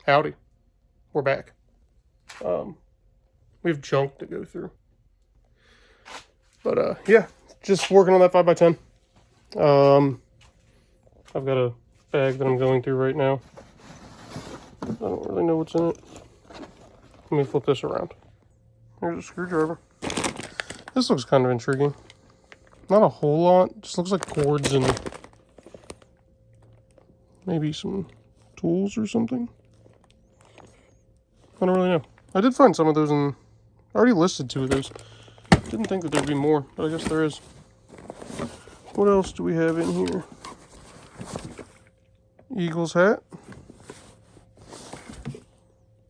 Howdy. We're back. We have junk to go through. But, yeah. Just working on that 5x10. I've got a bag that I'm going through right now. I don't really know what's in it. Let me flip this around. Here's a screwdriver. This looks kind of intriguing. Not a whole lot. Just looks like cords and maybe some tools or something. I don't really know. I did find some of those and I already listed 2 of those. Didn't think that there'd be more, but I guess there is. What else do we have in here? Eagles hat.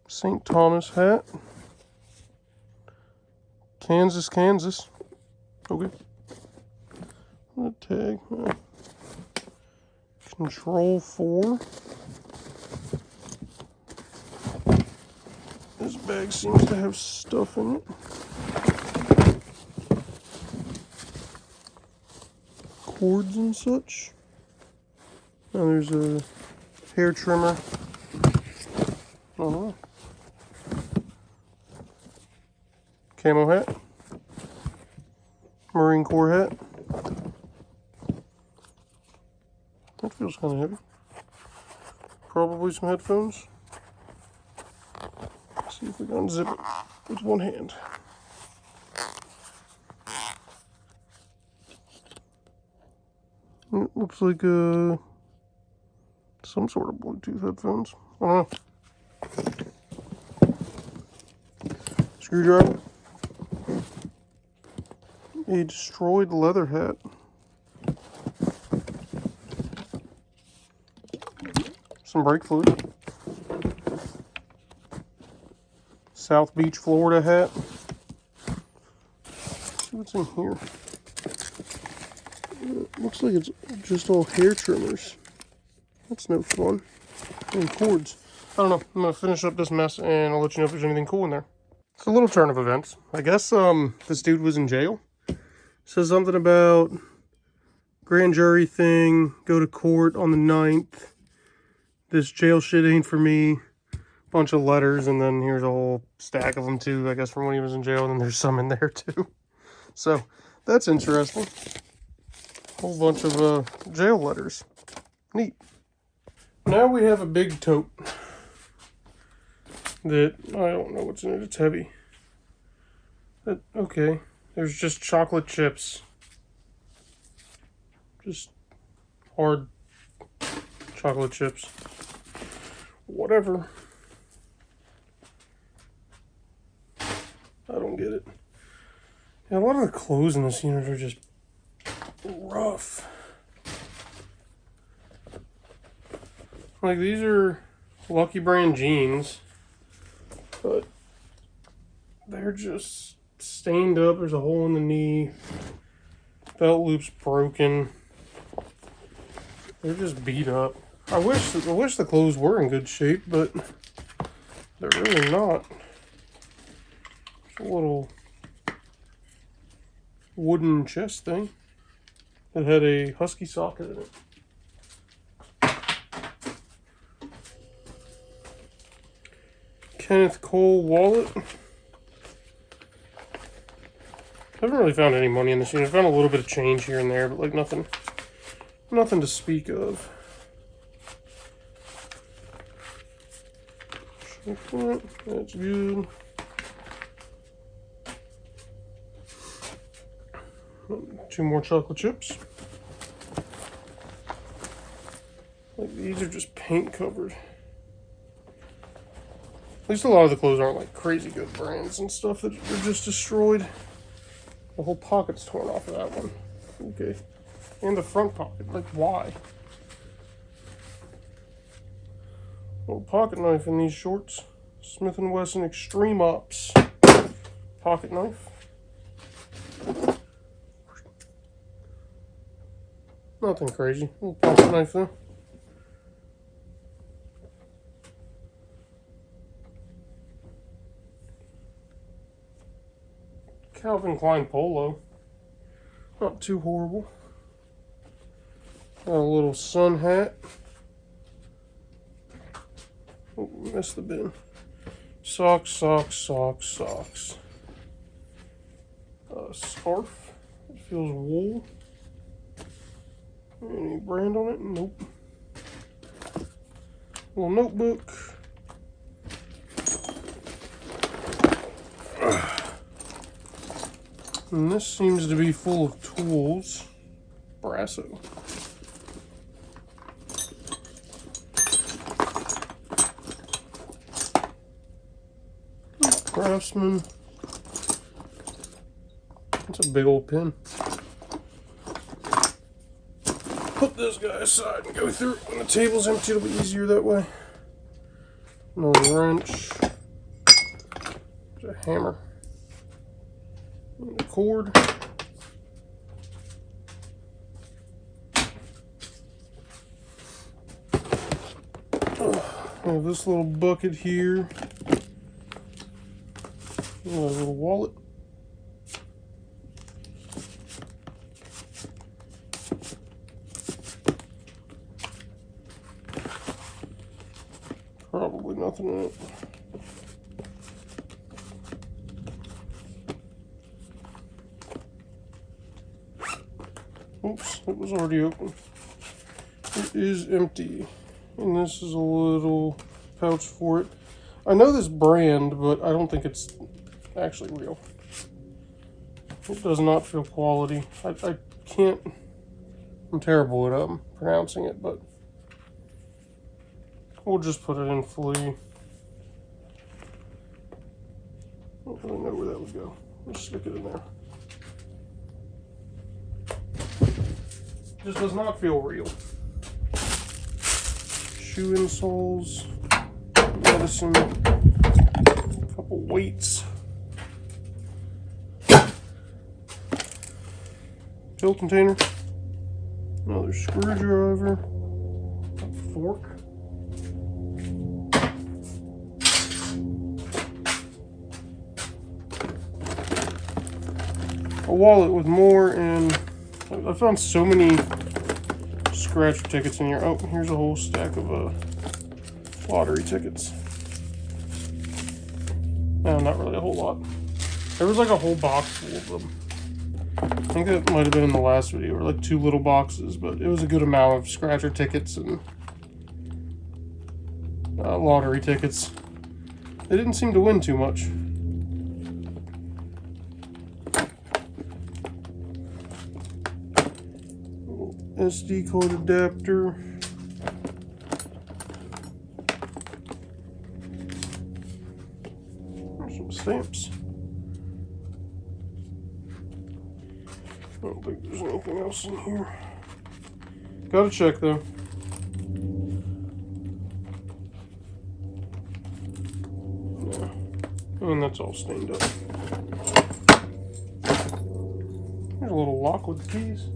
St. Thomas hat. Kansas, Kansas. Okay. A tag. Control 4. This bag seems to have stuff in it. Cords and such. Now there's a hair trimmer. Oh, camo hat. Marine Corps hat. That feels kind of heavy. Probably some headphones. Let's see if we can unzip it with one hand. It looks like some sort of Bluetooth headphones. I don't know. Screwdriver. A destroyed leather hat. Some brake fluid. South Beach, Florida hat. Let's see what's in here. It looks like it's just all hair trimmers. That's no fun. And cords. I don't know. I'm going to finish up this mess and I'll let you know if there's anything cool in there. It's a little turn of events. I guess this dude was in jail. Says something about grand jury thing, go to court on the 9th. This jail shit ain't for me. Bunch of letters, and then here's a whole stack of them too, I guess, from when he was in jail, and then there's some in there too. So, that's interesting. Whole bunch of jail letters. Neat. Now we have a big tote that I don't know what's in it. It's heavy. Okay. There's just chocolate chips. Just hard chocolate chips. Whatever. I don't get it. Yeah, a lot of the clothes in this unit are just rough. Like, these are Lucky Brand jeans, but they're just stained up. There's a hole in the knee. Belt loop's broken. They're just beat up. I wish the clothes were in good shape, but they're really not. It's a little wooden chest thing that had a husky socket in it. Kenneth Cole wallet. I haven't really found any money in this unit. I found a little bit of change here and there, but like nothing to speak of. That's good. Two more chocolate chips. Like, these are just paint covered. At least a lot of the clothes aren't like crazy good brands and stuff that are just destroyed. The whole pocket's torn off of that one. Okay. And the front pocket. Like, why? Little pocket knife in these shorts. Smith & Wesson Extreme Ops. Pocket knife. Nothing crazy. Little pocket knife though. Calvin Klein polo. Not too horrible. Got a little sun hat. Oh, miss the bin. Socks, socks, socks, socks. Scarf. It feels wool. Any brand on it? Nope. Little notebook. And this seems to be full of tools. Brasso. Craftsman. That's a big old pin. Put this guy aside and go through it. When the table's empty, it'll be easier that way. Another wrench. There's a hammer. And a cord. I have this little bucket here. A little wallet. Probably nothing in it. Oops, it was already open. It is empty. And this is a little pouch for it. I know this brand, but I don't think it's actually real. It does not feel quality. I can't, I'm terrible at pronouncing it, but we'll just put it in flea. I don't really know where that would go. Let's stick it in there. Just does not feel real. Shoe insoles, medicine, a couple weights, pill container, another screwdriver, a fork, a wallet with more, and I found so many scratch tickets in here. Oh, here's a whole stack of lottery tickets. No, not really a whole lot. There was like a whole box full of them. I think that might have been in the last video, or like 2 little boxes, but it was a good amount of scratcher tickets and lottery tickets. They didn't seem to win too much. SD card adapter. There's some stamps. I don't think there's anything else in here. Gotta check though. Yeah. And that's all stained up. There's a little lock with the keys.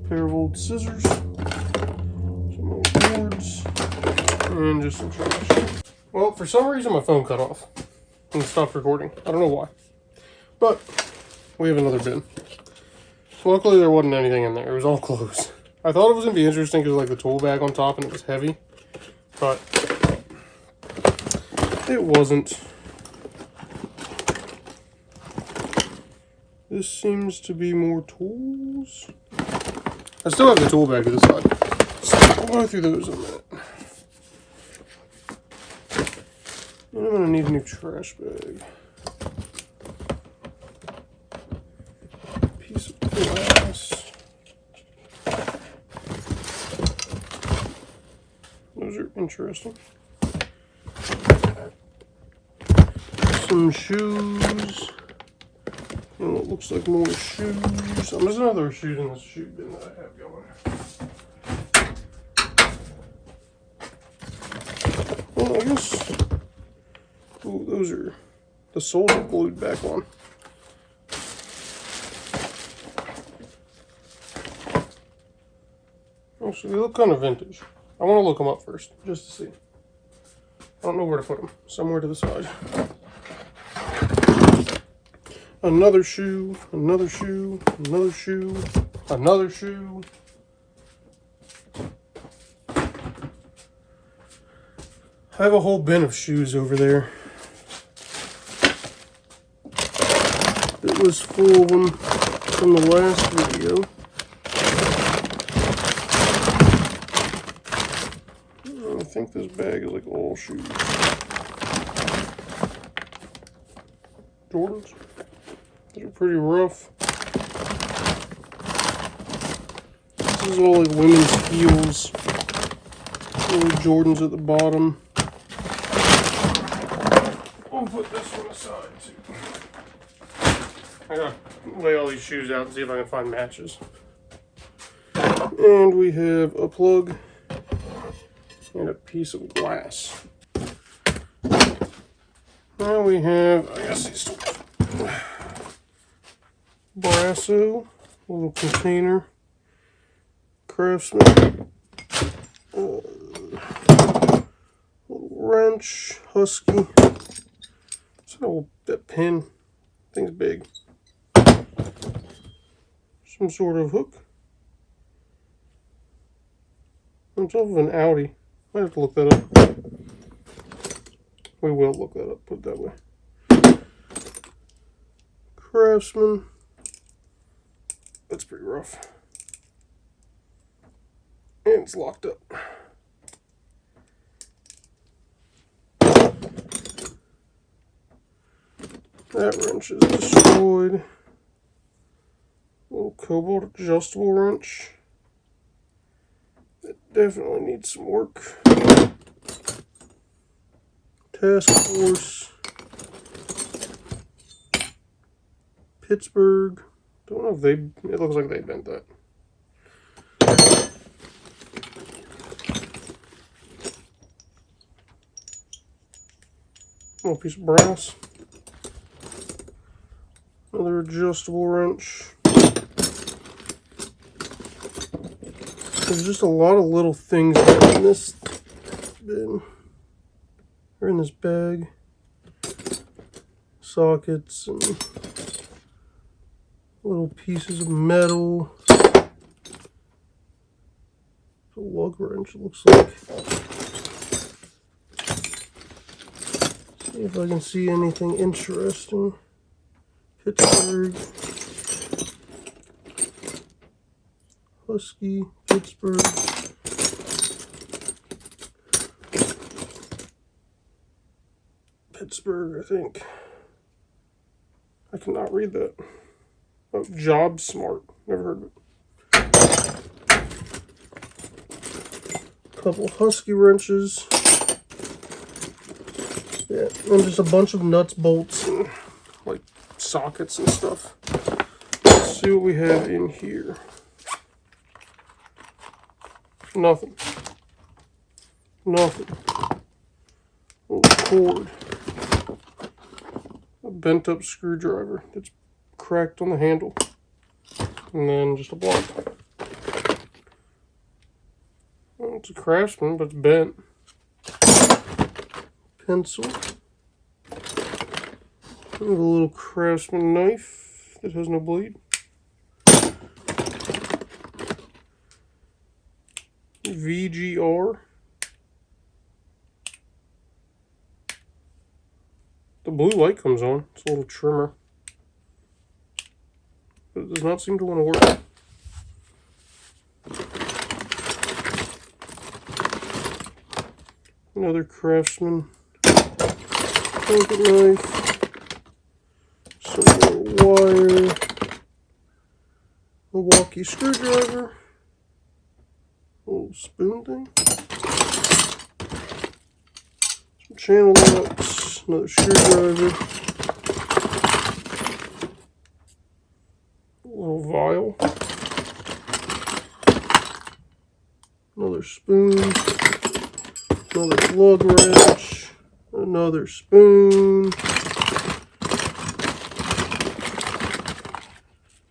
Pair of old scissors, some old cords, and just some trash. Well, for some reason my phone cut off and stopped recording. I don't know why. But we have another bin. Luckily there wasn't anything in there. It was all clothes. I thought it was going to be interesting because like the tool bag on top and it was heavy. But it wasn't. This seems to be more tools. I still have the tool bag to the side, so we'll go through those in a minute. And I'm going to need a new trash bag. Piece of glass. Those are interesting. Some shoes. And what looks like more shoes. Oh, there's another shoe in this shoe bin that I have going. Well, I guess. Oh, those are. The soles are glued back on. Actually, they look kind of vintage. I want to look them up first, just to see. I don't know where to put them. Somewhere to the side. Another shoe, another shoe, another shoe, another shoe. I have a whole bin of shoes over there. It was full of them from the last video. I think this bag is like all shoes. Jordans. These are pretty rough. This is all like women's heels. Little Jordans at the bottom. I'll put this one aside too. I gotta lay all these shoes out and see if I can find matches. And we have a plug and a piece of glass. Now we have, I guess these two. Brasso, little container, Craftsman, little wrench, Husky. So that pin, thing's big. Some sort of hook. It's off of an Audi. I have to look that up. We will look that up, put it that way. Craftsman. That's pretty rough. And it's locked up. That wrench is destroyed. Little cobalt adjustable wrench. It definitely needs some work. Task Force. Pittsburgh. Don't know if they, it looks like they bent that. Little piece of brass. Another adjustable wrench. There's just a lot of little things in this bin, or in this bag. Sockets and little pieces of metal. It's a lug wrench, it looks like. See if I can see anything interesting. Pittsburgh. Husky, Pittsburgh. Pittsburgh, I think. I cannot read that. Oh, Job Smart. Never heard of it. Couple Husky wrenches. Yeah, and just a bunch of nuts, bolts, and like sockets and stuff. Let's see what we have in here. Nothing. Nothing. A little cord. A bent up screwdriver that's cracked on the handle. And then just a block. Well, it's a Craftsman, but it's bent. Pencil. And a little Craftsman knife that has no blade. VGR. The blue light comes on. It's a little trimmer. But it does not seem to want to work. Another Craftsman pocket knife. Some more wire. Milwaukee screwdriver. Little spoon thing. Some channel locks. Another screwdriver. A little vial. Another spoon. Another lug wrench. Another spoon.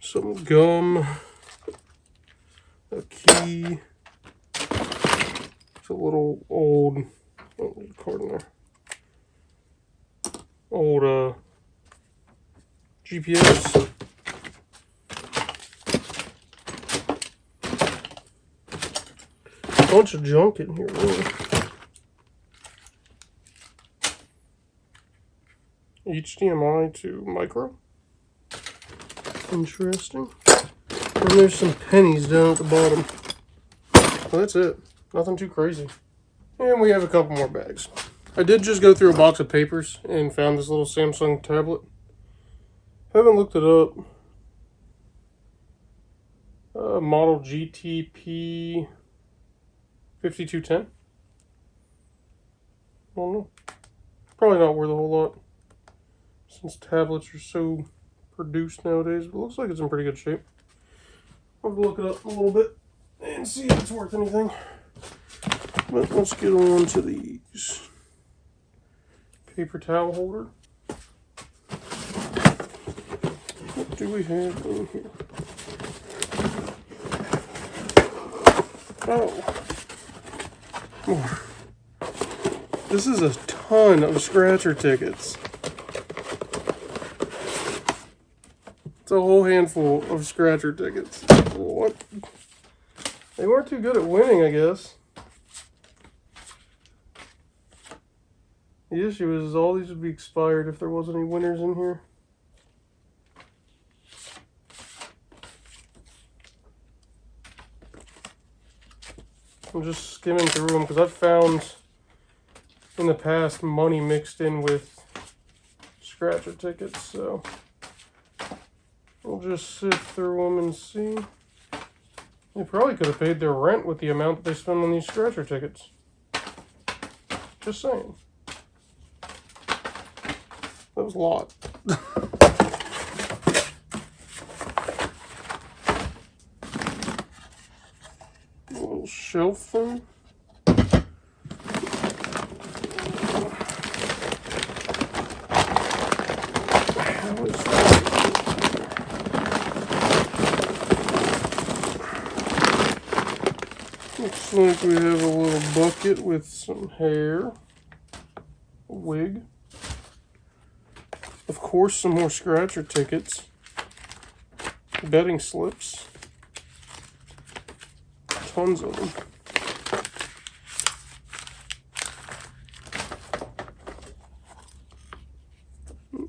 Some gum. A key. It's a little old, oh, there's a card in there. Old GPS. Bunch of junk in here, really. HDMI to micro. Interesting. And there's some pennies down at the bottom. Well, that's it. Nothing too crazy. And we have a couple more bags. I did just go through a box of papers and found this little Samsung tablet. Haven't looked it up. Model GTP 5210. I don't know. Probably not worth a whole lot, since tablets are so produced nowadays, but it looks like it's in pretty good shape. I'll have to look it up a little bit and see if it's worth anything. But let's get on to these. Paper towel holder. What do we have in here? Oh. More. This is a ton of scratcher tickets. It's a whole handful of scratcher tickets. What? They weren't too good at winning, I guess. The issue is all these would be expired if there wasn't any winners in here. I'm just skimming through them because I've found in the past money mixed in with scratcher tickets, so we'll just sift through them and see. They probably could have paid their rent with the amount that they spend on these scratcher tickets. Just saying. That was a lot. A little shelf thing. Looks like we have a little bucket with some hair, a wig, of course some more scratcher tickets, betting slips, tons of them.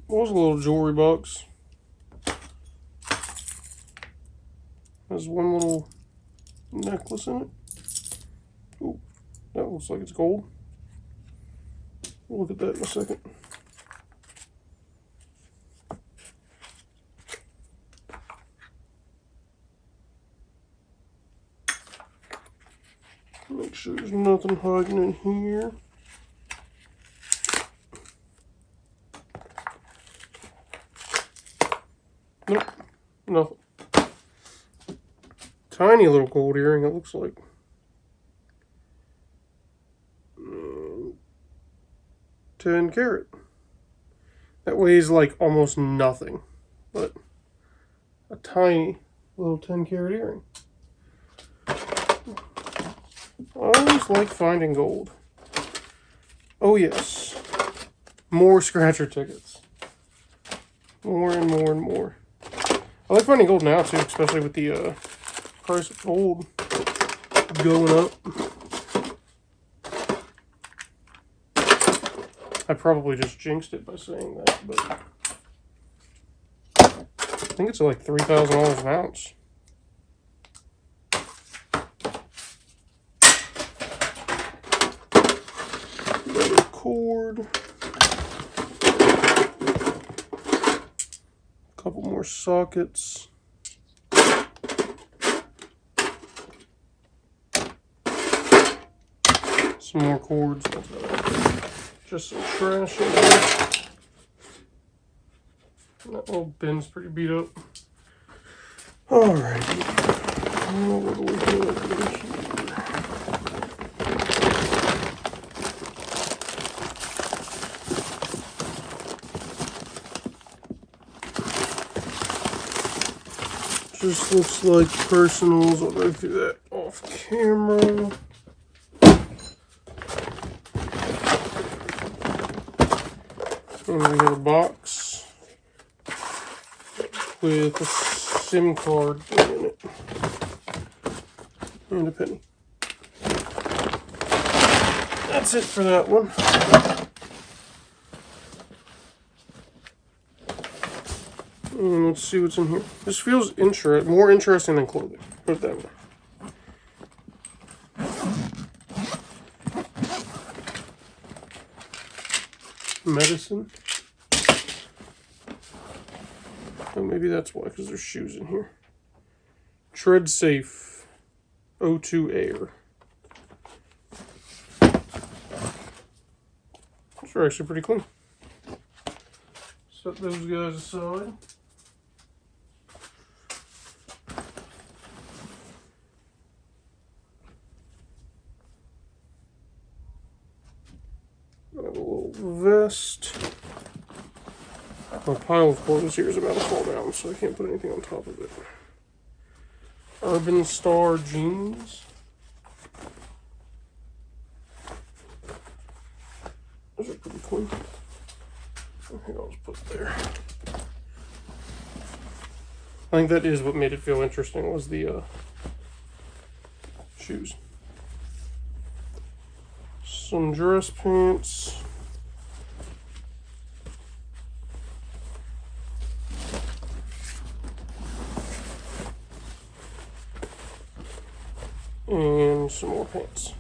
Was a little jewelry box. Has one little necklace in it. Ooh, that looks like it's gold. We'll look at that in a second. Make sure there's nothing hiding in here. Nope, nothing. Tiny little gold earring, it looks like. 10 carat. That weighs like almost nothing, but a tiny little 10 carat earring. I always like finding gold. Oh yes, more scratcher tickets. More and more and more. I like finding gold now too, especially with the price of gold going up. I probably just jinxed it by saying that, but I think it's like $3,000 an ounce. Another cord. A couple more sockets. Some more cords. That's about it. Just some trash in there. That little bin's pretty beat up. Alright. What do we have in here? Just looks like personals. I'll go through that off camera. And we have a box. with a SIM card in it. And a penny. That's it for that one. And let's see what's in here. This feels more interesting than clothing. Put it that way. Medicine. Oh, maybe that's why, because there's shoes in here. Tread Safe O2 Air. Those are actually pretty clean. Set those guys aside. I have a little vest. My pile of clothes here is about to fall down, so I can't put anything on top of it. Urban Star jeans. Those are pretty clean. I think I'll just put it there. I think that is what made it feel interesting, was the shoes. Some dress pants. And some more pants.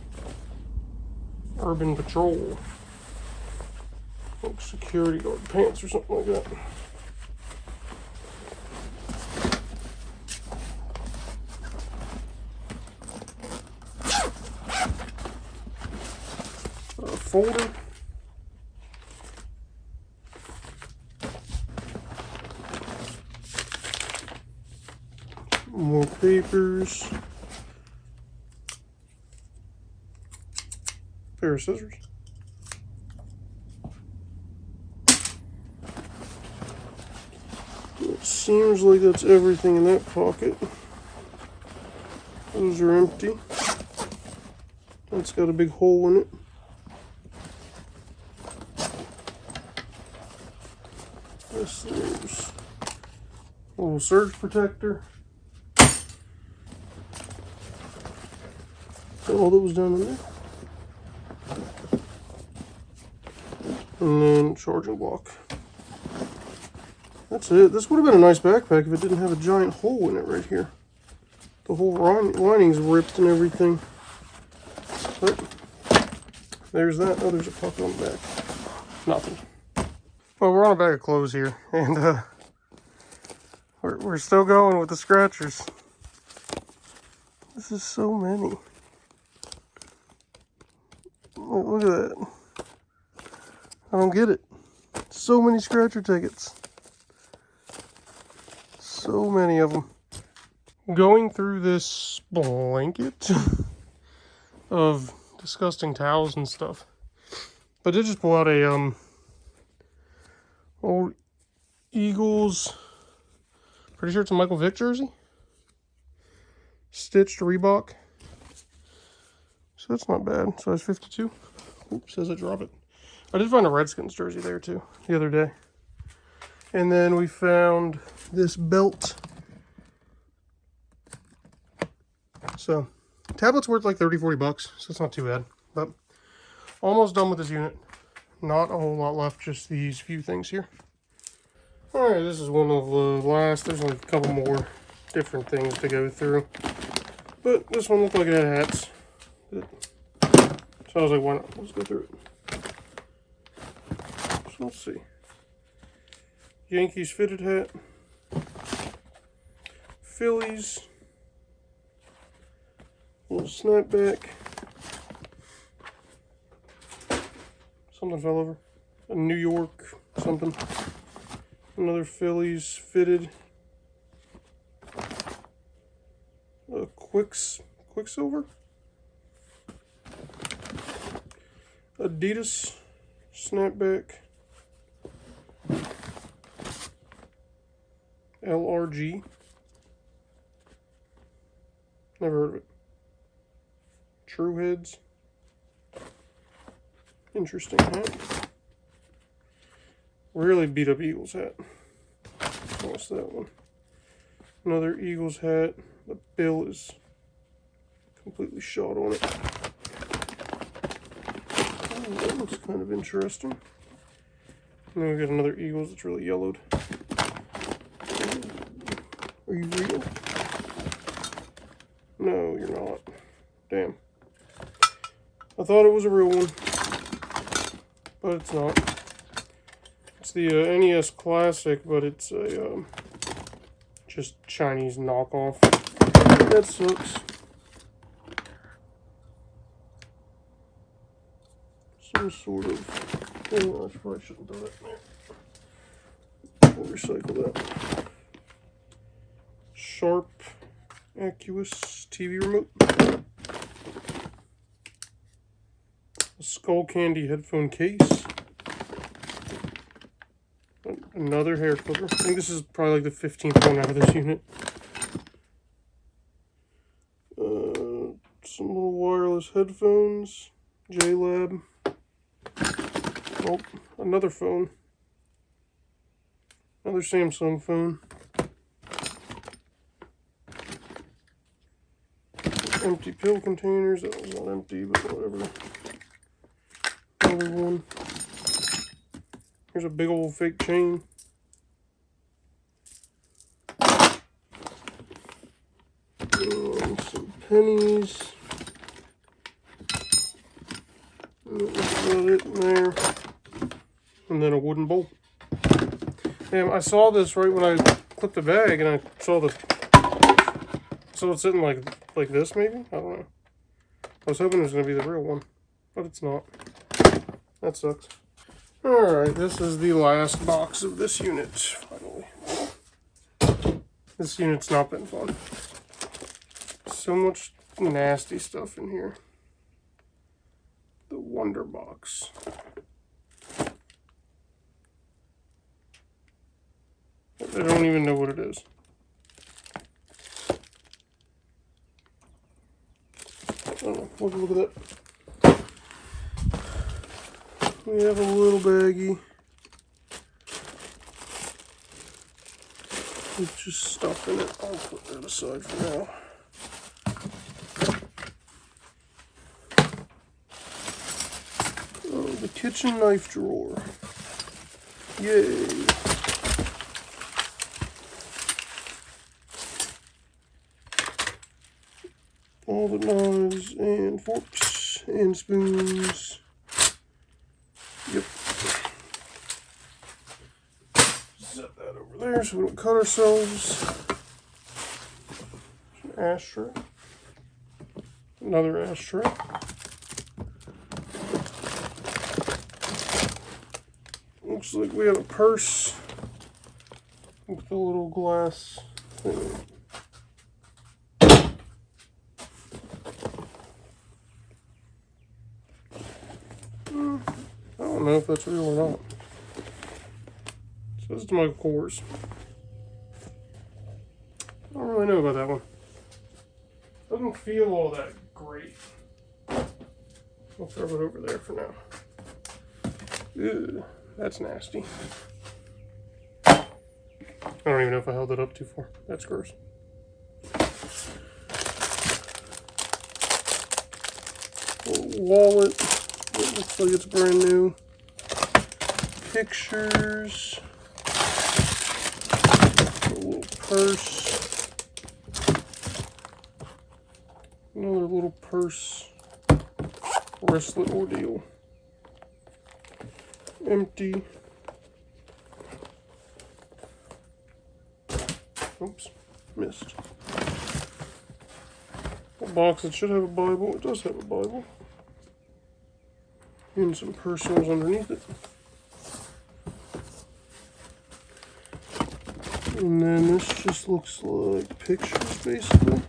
Urban Patrol. Like security guard pants or something like that. A folder. More papers. Pair of scissors. It seems like that's everything in that pocket. Those are empty. That's got a big hole in it. This is a little surge protector. All that was down in there. And then charging block. That's it. This would have been a nice backpack if it didn't have a giant hole in it right here. The whole lining's ripped and everything. But there's that. Oh, there's a pocket on the back. Nothing. Well, we're on a bag of clothes here, and we're still going with the scratchers. This is so many. Look at that. I don't get it. So many scratcher tickets. So many of them. Going through this blanket of disgusting towels and stuff. But I did just pull out a old Eagles, pretty sure it's a Michael Vick jersey. Stitched Reebok. So that's not bad. Size 52. Oops, as I drop it. I did find a Redskins jersey there too the other day. And then we found this belt. So, tablet's worth like 30-40 bucks, so it's not too bad. But almost done with this unit. Not a whole lot left, just these few things here. Alright, this is one of the last. There's like a couple more different things to go through. But this one looked like it had hats. So I was like, why not? Let's go through it. So let's see. Yankees fitted hat. Phillies. Little snapback. Something fell over. A New York something. Another Phillies fitted. A Quicksilver. Adidas snapback. LRG. Never heard of it. True Heads. Interesting hat. Really beat up Eagles hat. What's that one? Another Eagles hat. The bill is completely shot on it. Oh, that looks kind of interesting. And then we got another Eagles that's really yellowed. Are you real? No, you're not. Damn. I thought it was a real one, but it's not. It's the NES Classic, but it's a just Chinese knockoff. That sucks. Some sort of... Oh, I probably shouldn't do that. We'll recycle that. Sharp Aqueous TV remote. A Skull Candy headphone case. Another hair clipper. I think this is probably like the 15th one out of this unit. Some little wireless headphones. JLab. Oh, another phone. Another Samsung phone. Empty pill containers. That was not empty, but whatever. Another one. Here's a big old fake chain. Some pennies. That's about it in there. And then a wooden bowl. Damn, I saw this right when I clipped the bag, and I saw the... So it's sitting like this, maybe? I don't know. I was hoping it was going to be the real one, but it's not. That sucks. Alright, this is the last box of this unit, finally. This unit's not been fun. So much nasty stuff in here. The Wonder Box. I don't even know what it is. Oh, look at that. We have a little baggie with just stuff in it. I'll put that aside for now. Oh, the kitchen knife drawer. Yay. All the knives and forks and spoons. Yep. Set that over there so we don't cut ourselves. An ashtray. Another ashtray. Looks like we have a purse with a little glass thing. I don't know if that's real or not. So this is my cores. I don't really know about that one. Doesn't feel all that great. I'll throw it over there for now. Ew, that's nasty. I don't even know if I held it up too far. That's gross. A wallet. It looks like it's brand new. Pictures. A little purse. Another little purse. Wristlet ordeal. Empty. Oops, missed. A box that should have a Bible. It does have a Bible. And some personals underneath it. And then this just looks like pictures, basically.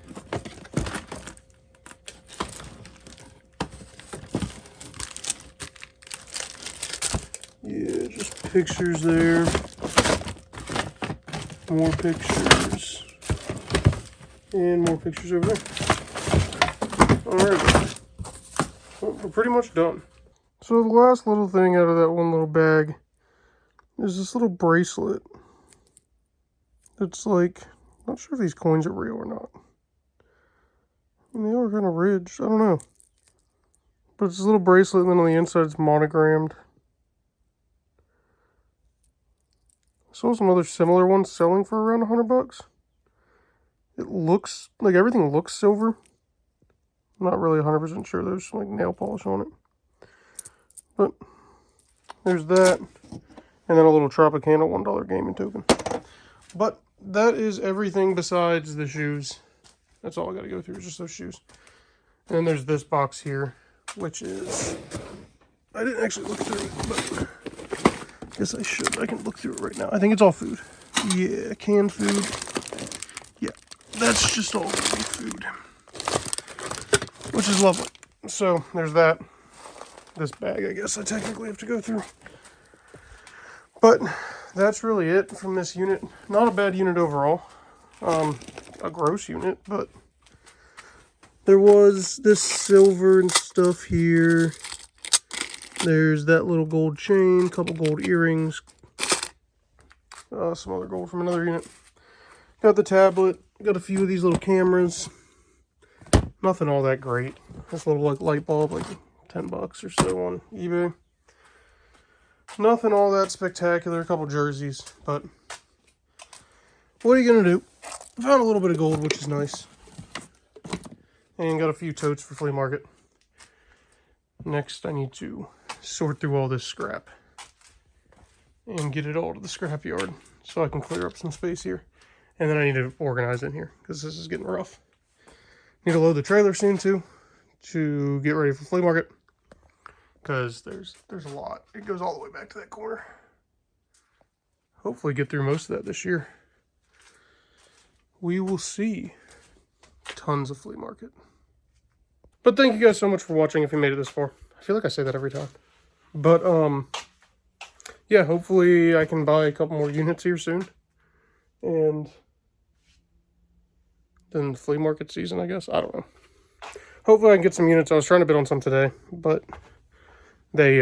Yeah, just pictures there. More pictures. And more pictures over there. Alright. Well, we're pretty much done. So the last little thing out of that one little bag is this little bracelet. It's like Not sure if these coins are real or not. I mean, they are kind of ridged. I don't know. But it's a little bracelet, and then on the inside it's monogrammed. I saw some other similar ones selling for around $100. It looks like everything looks silver. I'm not really 100% sure. There's some like nail polish on it. But there's that. And then a little Tropicana $1 gaming token. But that is everything besides the shoes. That's all I got to go through is just those shoes. And then there's this box here, which is... I didn't actually look through it, but I guess I should. I can look through it right now. I think it's all food. Yeah, canned food. Yeah, that's just all food. Which is lovely. So, there's that. This bag, I guess I technically have to go through. But that's really it from this unit. Not a bad unit overall. A gross unit, but there was this silver and stuff here. There's that little gold chain, couple gold earrings, some other gold from another unit. Got the tablet, got a few of these little cameras. Nothing all that great. This little like light bulb, like $10 or so on eBay. Nothing all that spectacular. A couple jerseys, but what are you gonna do? Found a little bit of gold, which is nice, and got a few totes for flea market. Next, I need to sort through all this scrap and get it all to the scrap yard so I can clear up some space here. And then I need to organize in here because this is getting rough. Need to load the trailer soon too to get ready for flea market because there's a lot. It goes all the way back to that corner. Hopefully get through most of that this year. We will see. Tons of flea market. But thank you guys so much for watching if you made it this far. I feel like I say that every time. But, yeah, hopefully I can buy a couple more units here soon. And then the flea market season, I guess. I don't know. Hopefully I can get some units. I was trying to bid on some today, but they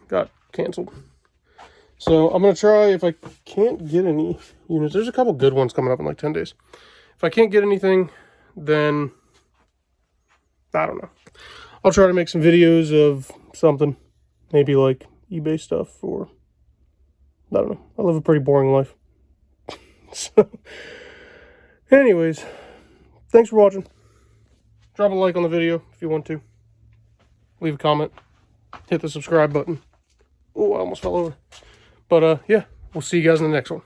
got canceled. So I'm going to try, if I can't get any units. There's a couple good ones coming up in like 10 days. If I can't get anything, then I don't know. I'll try to make some videos of something. Maybe like eBay stuff or I don't know. I live a pretty boring life. So, anyways, thanks for watching. Drop a like on the video if you want to. Leave a comment. Hit the subscribe button. Oh, I almost fell over. But, yeah, we'll see you guys in the next one.